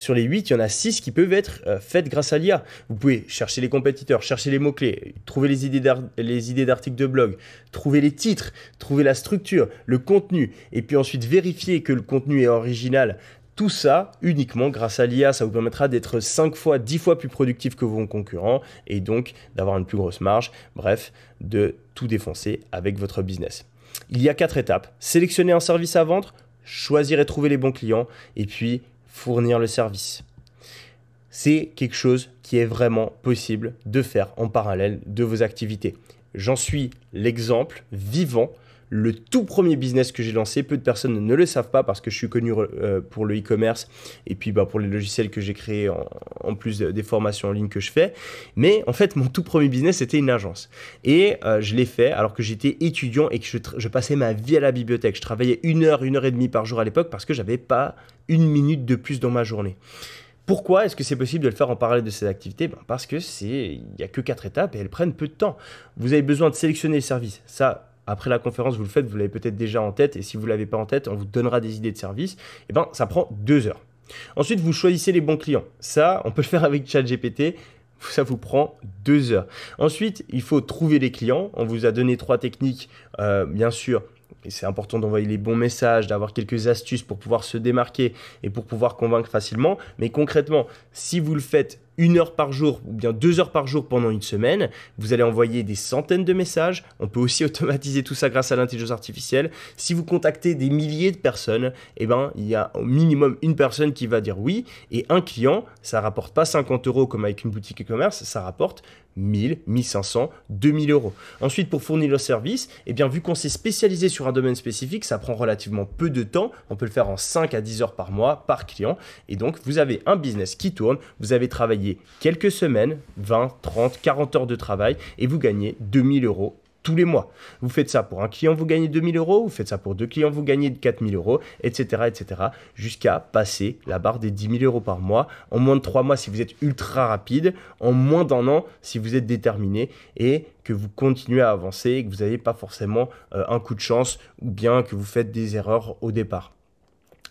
sur les 8, il y en a 6 qui peuvent être faites grâce à l'IA. Vous pouvez chercher les compétiteurs, chercher les mots-clés, trouver les idées d'articles de blog, trouver les titres, trouver la structure, le contenu, et puis ensuite vérifier que le contenu est original. Tout ça, uniquement grâce à l'IA, ça vous permettra d'être 5 fois, 10 fois plus productif que vos concurrents et donc d'avoir une plus grosse marge, bref, de tout défoncer avec votre business. Il y a 4 étapes. Sélectionner un service à vendre, choisir et trouver les bons clients et puis fournir le service. C'est quelque chose qui est vraiment possible de faire en parallèle de vos activités. J'en suis l'exemple vivant. Le tout premier business que j'ai lancé, peu de personnes ne le savent pas parce que je suis connu pour le e-commerce et puis pour les logiciels que j'ai créés en plus des formations en ligne que je fais. Mais en fait, mon tout premier business, c'était une agence. Et je l'ai fait alors que j'étais étudiant et que je passais ma vie à la bibliothèque. Je travaillais 1 heure, 1 heure et demie par jour à l'époque parce que je n'avais pas 1 minute de plus dans ma journée. Pourquoi est-ce que c'est possible de le faire en parallèle de ces activités? Parce que il n'y a que 4 étapes et elles prennent peu de temps. Vous avez besoin de sélectionner le service. Ça, après la conférence, vous le faites, vous l'avez peut-être déjà en tête. Et si vous ne l'avez pas en tête, on vous donnera des idées de service. Ça prend 2 heures. Ensuite, vous choisissez les bons clients. Ça, on peut le faire avec ChatGPT. Ça vous prend 2 heures. Ensuite, il faut trouver les clients. On vous a donné 3 techniques, bien sûr. Et c'est important d'envoyer les bons messages, d'avoir quelques astuces pour pouvoir se démarquer et pour pouvoir convaincre facilement. Mais concrètement, si vous le faites 1 heure par jour ou bien 2 heures par jour pendant une semaine, vous allez envoyer des centaines de messages. On peut aussi automatiser tout ça grâce à l'intelligence artificielle. Si vous contactez des milliers de personnes, il y a au minimum une personne qui va dire oui. Et un client, ça ne rapporte pas 50 € comme avec une boutique e-commerce, ça rapporte 1000, 1500, 2000 €. Ensuite, pour fournir le service, vu qu'on s'est spécialisé sur un domaine spécifique, ça prend relativement peu de temps. On peut le faire en 5 à 10 heures par mois, par client. Et donc, vous avez un business qui tourne. Vous avez travaillé quelques semaines, 20, 30, 40 heures de travail et vous gagnez 2000 € tous les mois. Vous faites ça pour un client, vous gagnez 2000 €, vous faites ça pour 2 clients, vous gagnez 4000 €, etc., etc., jusqu'à passer la barre des 10 000 € par mois en moins de 3 mois si vous êtes ultra rapide, en moins d'1 an si vous êtes déterminé et que vous continuez à avancer et que vous n'avez pas forcément un coup de chance ou bien que vous faites des erreurs au départ.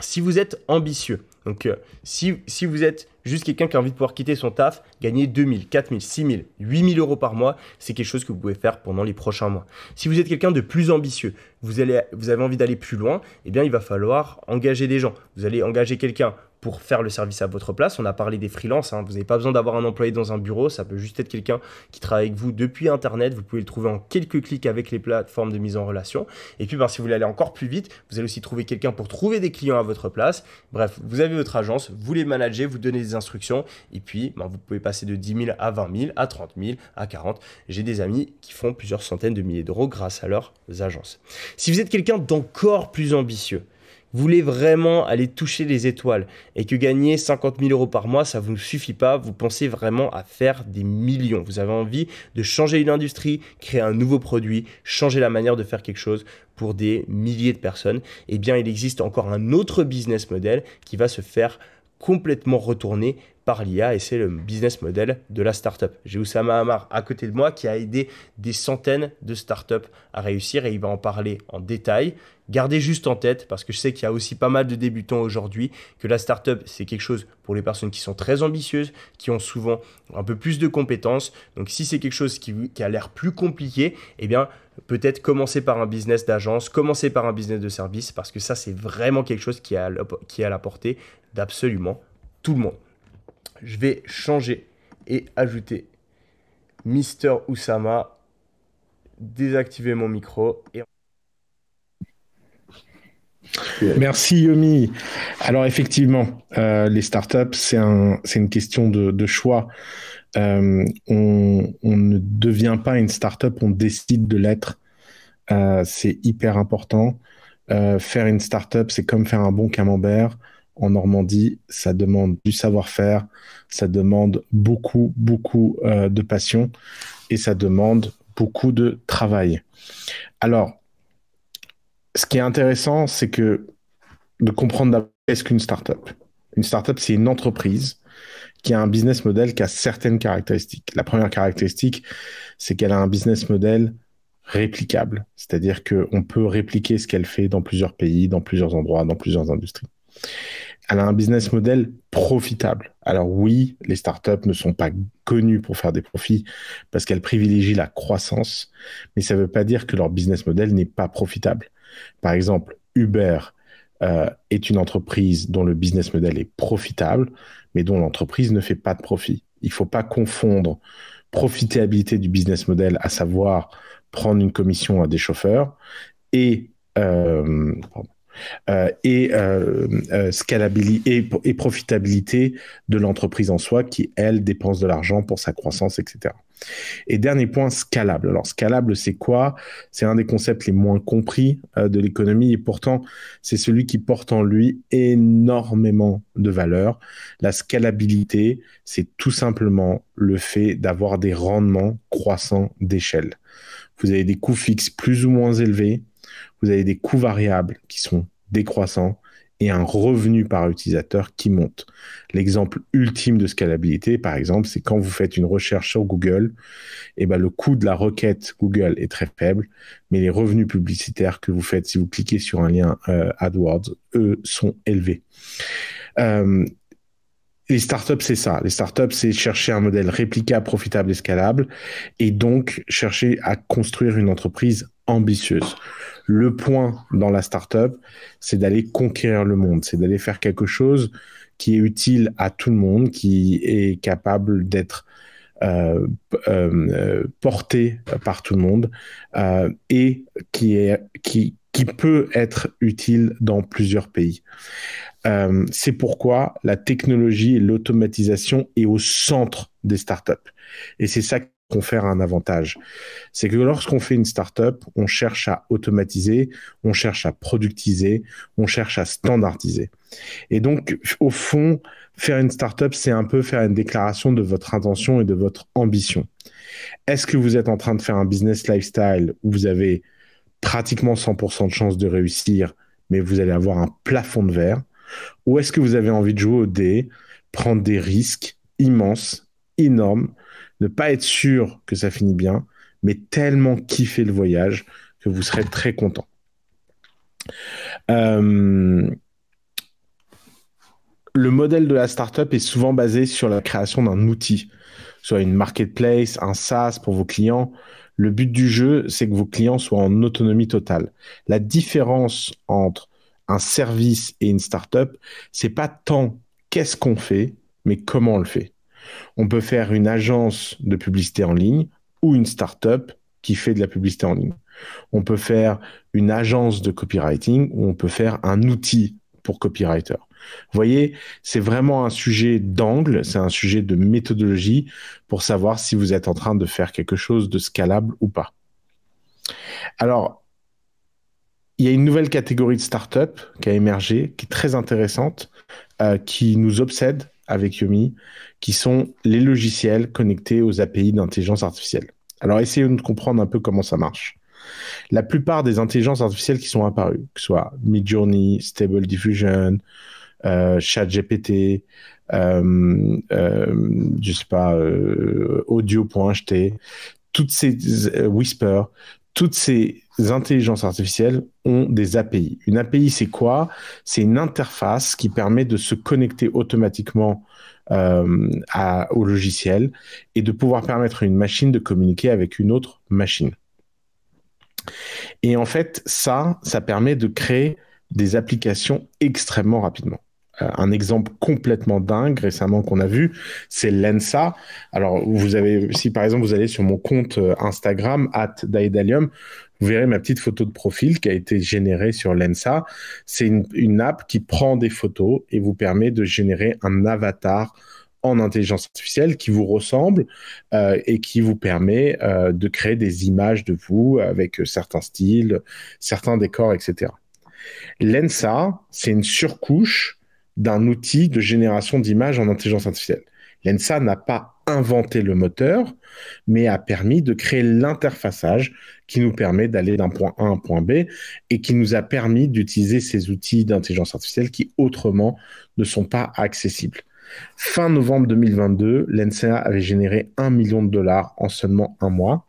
Si vous êtes ambitieux, donc si vous êtes juste quelqu'un qui a envie de pouvoir quitter son taf, gagner 2000, 4000, 6000, 8000 € par mois, c'est quelque chose que vous pouvez faire pendant les prochains mois. Si vous êtes quelqu'un de plus ambitieux, vous avez envie d'aller plus loin, il va falloir engager des gens. Vous allez engager quelqu'un pour faire le service à votre place. On a parlé des freelances, vous n'avez pas besoin d'avoir un employé dans un bureau, ça peut juste être quelqu'un qui travaille avec vous depuis Internet. Vous pouvez le trouver en quelques clics avec les plateformes de mise en relation. Et puis, si vous voulez aller encore plus vite, vous allez aussi trouver quelqu'un pour trouver des clients à votre place. Bref, vous avez votre agence, vous les managez, vous donnez des instructions et puis vous pouvez passer de 10 000 à 20 000, à 30 000, à 40. J'ai des amis qui font plusieurs centaines de milliers d'euros grâce à leurs agences. Si vous êtes quelqu'un d'encore plus ambitieux, vous voulez vraiment aller toucher les étoiles et que gagner 50 000 € par mois, ça ne vous suffit pas, vous pensez vraiment à faire des millions. Vous avez envie de changer une industrie, créer un nouveau produit, changer la manière de faire quelque chose pour des milliers de personnes. Il existe encore un autre business model qui va se faire complètement retourner par l'IA et c'est le business model de la startup. J'ai Oussama Hamar à côté de moi qui a aidé des centaines de startups à réussir et il va en parler en détail. Gardez juste en tête, parce que je sais qu'il y a aussi pas mal de débutants aujourd'hui, que la startup, c'est quelque chose pour les personnes qui sont très ambitieuses, qui ont souvent un peu plus de compétences. Donc, si c'est quelque chose qui a l'air plus compliqué, peut-être commencer par un business d'agence, commencer par un business de service, parce que ça, c'est vraiment quelque chose qui est à la portée d'absolument tout le monde. Je vais changer et ajouter Mister Oussama, désactiver mon micro et... Merci Yomi. Alors effectivement, les startups, c'est une question de choix. On ne devient pas une startup, on décide de l'être. C'est hyper important. Faire une startup, c'est comme faire un bon camembert en Normandie. Ça demande du savoir-faire, ça demande beaucoup de passion et ça demande beaucoup de travail. Alors, ce qui est intéressant, c'est de comprendre d'abord qu'est-ce qu'une startup. Une startup, c'est une entreprise qui a un business model qui a certaines caractéristiques. La première caractéristique, c'est qu'elle a un business model réplicable, c'est-à-dire qu'on peut répliquer ce qu'elle fait dans plusieurs pays, dans plusieurs endroits, dans plusieurs industries. Elle a un business model profitable. Alors oui, les startups ne sont pas connues pour faire des profits parce qu'elles privilégient la croissance, mais ça ne veut pas dire que leur business model n'est pas profitable. Par exemple, Uber est une entreprise dont le business model est profitable, mais dont l'entreprise ne fait pas de profit. Il ne faut pas confondre profitabilité du business model, à savoir prendre une commission à des chauffeurs, et scalabilité et profitabilité de l'entreprise en soi qui, elle, dépense de l'argent pour sa croissance, etc. Et dernier point, scalable. Alors, scalable, c'est quoi? C'est un des concepts les moins compris de l'économie et pourtant, c'est celui qui porte en lui énormément de valeur. La scalabilité, c'est tout simplement le fait d'avoir des rendements croissants d'échelle. Vous avez des coûts fixes plus ou moins élevés, vous avez des coûts variables qui sont décroissants et un revenu par utilisateur qui monte. L'exemple ultime de scalabilité, par exemple, c'est quand vous faites une recherche sur Google, et ben le coût de la requête Google est très faible, mais les revenus publicitaires que vous faites si vous cliquez sur un lien AdWords, eux, sont élevés. Les startups, c'est ça. Les startups, c'est chercher un modèle réplicable, profitable et scalable, et donc chercher à construire une entreprise ambitieuse. Le point dans la startup, c'est d'aller conquérir le monde, c'est d'aller faire quelque chose qui est utile à tout le monde, qui est capable d'être porté par tout le monde et qui peut être utile dans plusieurs pays. C'est pourquoi la technologie et l'automatisation est au centre des startups. Et c'est ça qui confère un avantage. C'est que lorsqu'on fait une startup, on cherche à automatiser, on cherche à productiser, on cherche à standardiser. Et donc, au fond, faire une startup, c'est un peu faire une déclaration de votre intention et de votre ambition. Est-ce que vous êtes en train de faire un business lifestyle où vous avez pratiquement 100% de chances de réussir, mais vous allez avoir un plafond de verre? Ou est-ce que vous avez envie de jouer au dé, prendre des risques immenses, énormes, ne pas être sûr que ça finit bien, mais tellement kiffer le voyage que vous serez très content. Le modèle de la startup est souvent basé sur la création d'un outil, soit une marketplace, un SaaS pour vos clients. Le but du jeu, c'est que vos clients soient en autonomie totale. La différence entre un service et une startup, c'est pas tant qu'est-ce qu'on fait, mais comment on le fait. On peut faire une agence de publicité en ligne ou une startup qui fait de la publicité en ligne. On peut faire une agence de copywriting ou on peut faire un outil pour copywriter. Vous voyez, c'est vraiment un sujet d'angle, c'est un sujet de méthodologie pour savoir si vous êtes en train de faire quelque chose de scalable ou pas. Alors, il y a une nouvelle catégorie de startup qui a émergé, qui est très intéressante, qui nous obsède avec Yomi, qui sont les logiciels connectés aux API d'intelligence artificielle. Alors, essayons de comprendre un peu comment ça marche. La plupart des intelligences artificielles qui sont apparues, que ce soit Midjourney, Stable Diffusion, ChatGPT, je sais pas, Audio.ht, toutes ces Whisper, toutes ces intelligences artificielles ont des API. Une API, c'est quoi? C'est une interface qui permet de se connecter automatiquement au logiciel et de pouvoir permettre à une machine de communiquer avec une autre machine. Et en fait, ça permet de créer des applications extrêmement rapidement. Un exemple complètement dingue récemment qu'on a vu, c'est Lensa. Alors, si par exemple vous allez sur mon compte Instagram @daedalium, vous verrez ma petite photo de profil qui a été générée sur Lensa. C'est une app qui prend des photos et vous permet de générer un avatar en intelligence artificielle qui vous ressemble et qui vous permet de créer des images de vous avec certains styles, certains décors, etc. Lensa, c'est une surcouche d'un outil de génération d'images en intelligence artificielle. Lensa n'a pas inventé le moteur, mais a permis de créer l'interfaçage qui nous permet d'aller d'un point A à un point B et qui nous a permis d'utiliser ces outils d'intelligence artificielle qui autrement ne sont pas accessibles. Fin novembre 2022, Lensa avait généré $1 million en seulement un mois.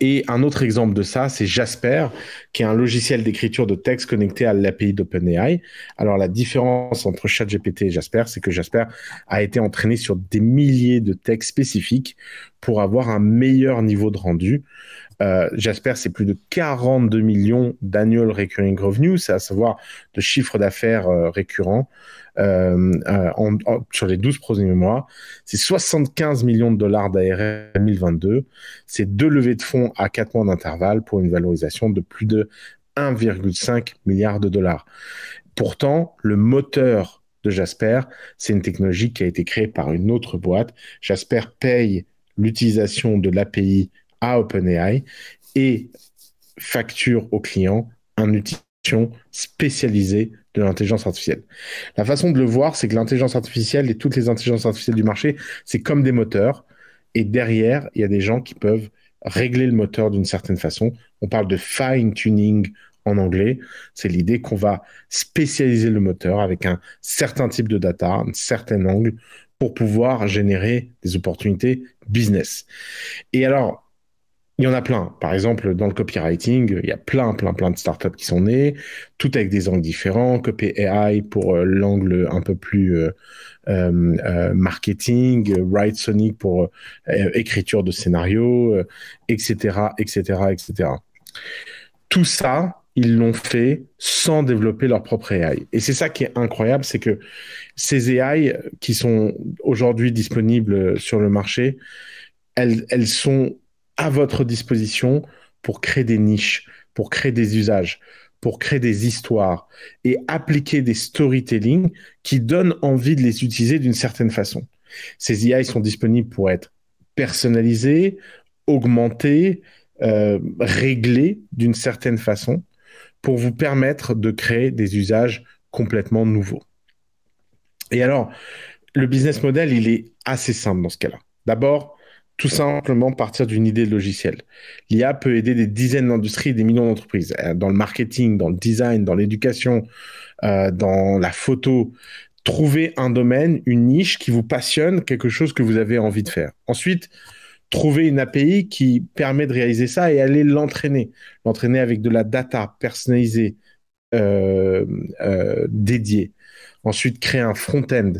Et un autre exemple de ça, c'est Jasper, qui est un logiciel d'écriture de texte connecté à l'API d'OpenAI. Alors, la différence entre ChatGPT et Jasper, c'est que Jasper a été entraîné sur des milliers de textes spécifiques pour avoir un meilleur niveau de rendu. Jasper, c'est plus de 42 millions d'annual recurring revenue, c'est à savoir de chiffre d'affaires récurrent sur les 12 premiers mois. C'est 75 millions de dollars d'ARR 2022. C'est 2 levées de fonds à 4 mois d'intervalle pour une valorisation de plus de 1,5 milliard de dollars. Pourtant, le moteur de Jasper, c'est une technologie qui a été créée par une autre boîte. Jasper paye l'utilisation de l'API à OpenAI et facture au client une utilisation spécialisée de l'intelligence artificielle. La façon de le voir, c'est que l'intelligence artificielle et toutes les intelligences artificielles du marché, c'est comme des moteurs. Et derrière, il y a des gens qui peuvent régler le moteur d'une certaine façon. On parle de fine-tuning en anglais. C'est l'idée qu'on va spécialiser le moteur avec un certain type de data, un certain angle, pour pouvoir générer des opportunités business. Et alors, il y en a plein. Par exemple, dans le copywriting, il y a plein de startups qui sont nées, toutes avec des angles différents. Copy AI pour l'angle un peu plus marketing, Write Sonic pour écriture de scénario, etc., etc., etc. Tout ça, ils l'ont fait sans développer leur propre AI. Et c'est ça qui est incroyable, c'est que ces AI qui sont aujourd'hui disponibles sur le marché, elles sont à votre disposition pour créer des niches, pour créer des usages, pour créer des histoires et appliquer des storytelling qui donnent envie de les utiliser d'une certaine façon. Ces IA sont disponibles pour être personnalisés, augmentés, réglés d'une certaine façon pour vous permettre de créer des usages complètement nouveaux. Et alors, le business model, il est assez simple dans ce cas-là. D'abord, tout simplement partir d'une idée de logiciel. L'IA peut aider des dizaines d'industries et des millions d'entreprises, dans le marketing, dans le design, dans l'éducation, dans la photo. Trouver un domaine, une niche qui vous passionne, quelque chose que vous avez envie de faire. Ensuite, trouver une API qui permet de réaliser ça et aller l'entraîner. L'entraîner avec de la data personnalisée, dédiée. Ensuite, créer un front-end.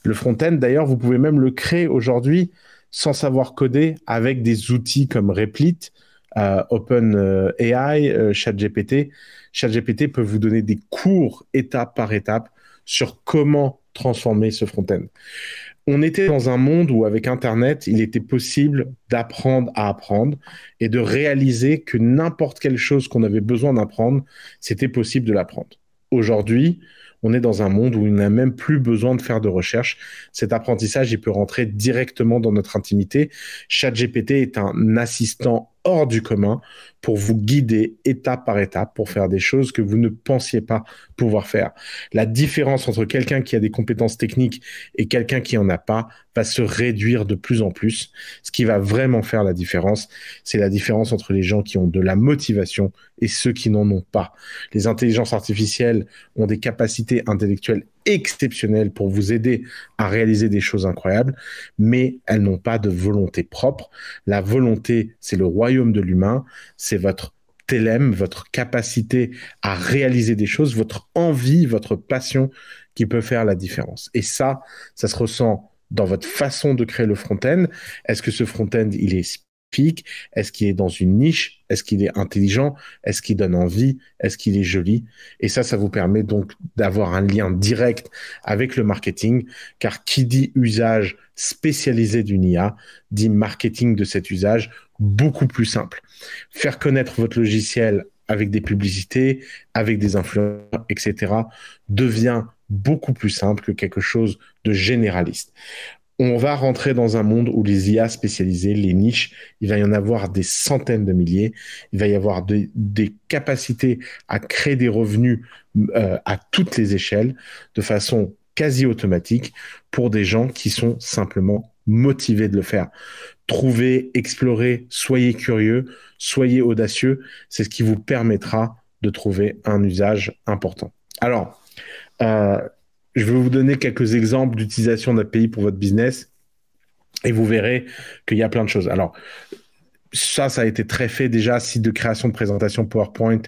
Le front-end, d'ailleurs, vous pouvez même le créer aujourd'hui sans savoir coder avec des outils comme Replit, OpenAI, ChatGPT. ChatGPT peut vous donner des cours étape par étape sur comment transformer ce front-end. On était dans un monde où, avec Internet, il était possible d'apprendre à apprendre et de réaliser que n'importe quelle chose qu'on avait besoin d'apprendre, c'était possible de l'apprendre. Aujourd'hui, on est dans un monde où il n'a même plus besoin de faire de recherche. Cet apprentissage, il peut rentrer directement dans notre intimité. ChatGPT est un assistant hors du commun pour vous guider étape par étape pour faire des choses que vous ne pensiez pas pouvoir faire. La différence entre quelqu'un qui a des compétences techniques et quelqu'un qui en a pas va se réduire de plus en plus. Ce qui va vraiment faire la différence, c'est la différence entre les gens qui ont de la motivation et ceux qui n'en ont pas. Les intelligences artificielles ont des capacités intellectuelles exceptionnelles pour vous aider à réaliser des choses incroyables, mais elles n'ont pas de volonté propre. La volonté, c'est le royaume de l'humain, c'est votre télème, votre capacité à réaliser des choses, votre envie, votre passion qui peut faire la différence. Et ça se ressent dans votre façon de créer le front-end. Est-ce que ce front-end, il est spécifique? Est-ce qu'il est dans une niche? Est-ce qu'il est intelligent? Est-ce qu'il donne envie? Est-ce qu'il est joli? Et ça vous permet donc d'avoir un lien direct avec le marketing, car qui dit usage spécialisé d'une IA, dit marketing de cet usage beaucoup plus simple. Faire connaître votre logiciel avec des publicités, avec des influenceurs, etc., devient beaucoup plus simple que quelque chose de généraliste. On va rentrer dans un monde où les IA spécialisées, les niches, il va y en avoir des centaines de milliers. Il va y avoir des capacités à créer des revenus à toutes les échelles de façon quasi automatique pour des gens qui sont simplement motivés de le faire. Trouvez, explorez, soyez curieux, soyez audacieux. C'est ce qui vous permettra de trouver un usage important. Alors, je vais vous donner quelques exemples d'utilisation d'API pour votre business et vous verrez qu'il y a plein de choses. Alors, ça a été très fait déjà, site de création de présentation PowerPoint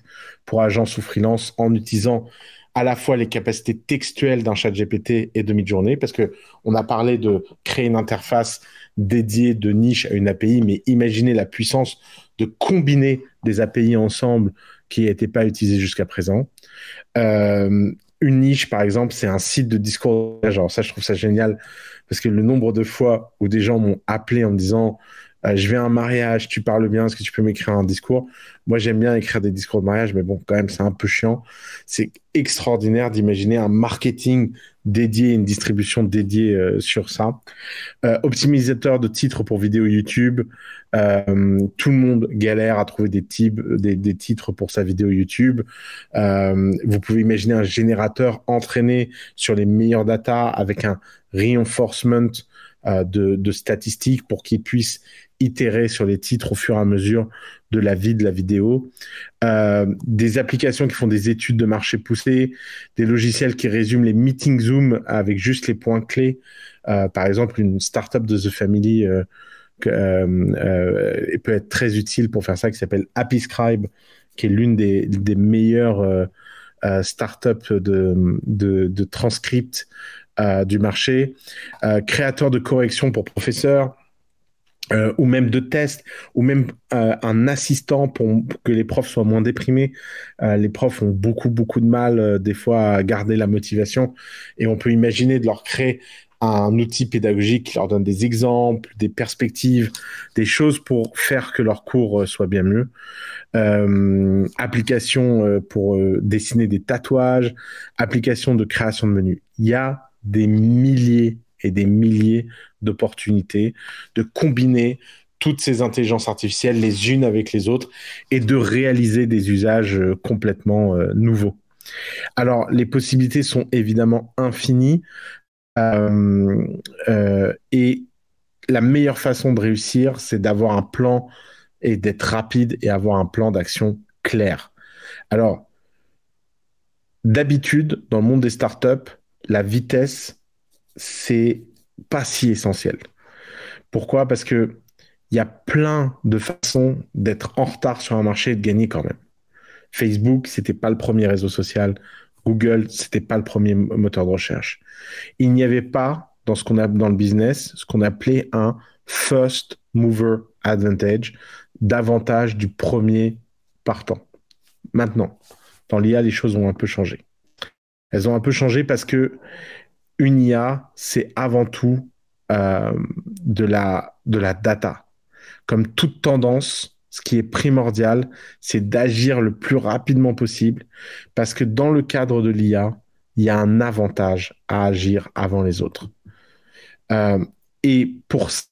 pour agence ou freelance en utilisant à la fois les capacités textuelles d'un chat GPT et de Midjourney, parce que on a parlé de créer une interface dédiée de niche à une API, mais imaginez la puissance de combiner des API ensemble qui n'étaient pas utilisées jusqu'à présent. Une niche, par exemple, c'est un site de discours. Genre, ça, je trouve ça génial parce que le nombre de fois où des gens m'ont appelé en me disant je vais à un mariage, tu parles bien, est-ce que tu peux m'écrire un discours? Moi, j'aime bien écrire des discours de mariage, mais bon, quand même, c'est un peu chiant. C'est extraordinaire d'imaginer un marketing dédié, une distribution dédiée sur ça. Optimisateur de titres pour vidéos YouTube. Tout le monde galère à trouver des titres pour sa vidéo YouTube. Vous pouvez imaginer un générateur entraîné sur les meilleures datas avec un reinforcement de statistiques pour qu'il puisse itérer sur les titres au fur et à mesure de la vie de la vidéo. Des applications qui font des études de marché poussées, des logiciels qui résument les meetings Zoom avec juste les points clés. Par exemple, une startup de The Family peut être très utile pour faire ça, qui s'appelle HappyScribe, qui est l'une des meilleures startups de transcript du marché. Créateur de corrections pour professeurs. Ou même de tests, ou même un assistant pour que les profs soient moins déprimés. Les profs ont beaucoup de mal des fois à garder la motivation, et on peut imaginer de leur créer un outil pédagogique qui leur donne des exemples, des perspectives, des choses pour faire que leur cours soit bien mieux. Application pour dessiner des tatouages, application de création de menus. Il y a des milliers et des milliers d'opportunités de combiner toutes ces intelligences artificielles les unes avec les autres et de réaliser des usages complètement nouveaux. Alors, les possibilités sont évidemment infinies et la meilleure façon de réussir, c'est d'avoir un plan et d'être rapide et avoir un plan d'action clair. Alors, d'habitude, dans le monde des startups, la vitesse, c'est pas si essentiel. Pourquoi? Parce que il y a plein de façons d'être en retard sur un marché et de gagner quand même. Facebook, c'était pas le premier réseau social. Google, c'était pas le premier moteur de recherche. Il n'y avait pas dans le business ce qu'on appelait un first mover advantage, d'avantage du premier partant. Maintenant, dans l'IA, les choses ont un peu changé. Elles ont un peu changé parce que une IA, c'est avant tout de la data. Comme toute tendance, ce qui est primordial, c'est d'agir le plus rapidement possible parce que dans le cadre de l'IA, il y a un avantage à agir avant les autres. Et pour ça,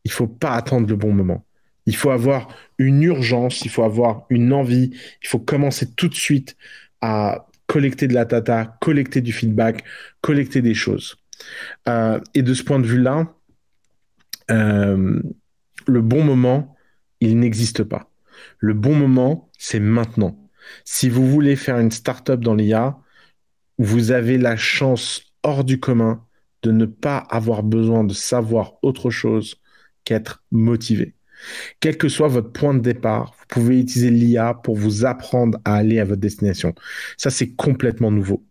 il ne faut pas attendre le bon moment. Il faut avoir une urgence, il faut avoir une envie, il faut commencer tout de suite à collecter de la data, collecter du feedback, collecter des choses. Et de ce point de vue-là, le bon moment, il n'existe pas. Le bon moment, c'est maintenant. Si vous voulez faire une startup dans l'IA, vous avez la chance hors du commun de ne pas avoir besoin de savoir autre chose qu'être motivé. Quel que soit votre point de départ, vous pouvez utiliser l'IA pour vous apprendre à aller à votre destination. Ça, c'est complètement nouveau.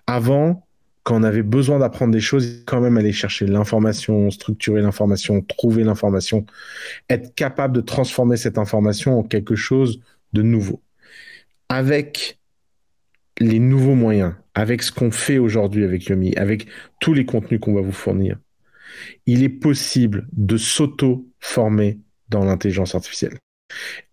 Avant, quand on avait besoin d'apprendre des choses, il faut quand même aller chercher l'information, structurer l'information, trouver l'information, être capable de transformer cette information en quelque chose de nouveau. Avec les nouveaux moyens, avec ce qu'on fait aujourd'hui avec Yomi, avec tous les contenus qu'on va vous fournir, il est possible de s'auto-former dans l'intelligence artificielle.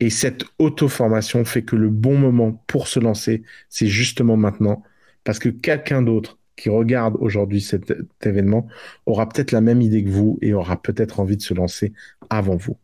Et cette auto-formation fait que le bon moment pour se lancer, c'est justement maintenant, parce que quelqu'un d'autre qui regarde aujourd'hui cet événement aura peut-être la même idée que vous et aura peut-être envie de se lancer avant vous.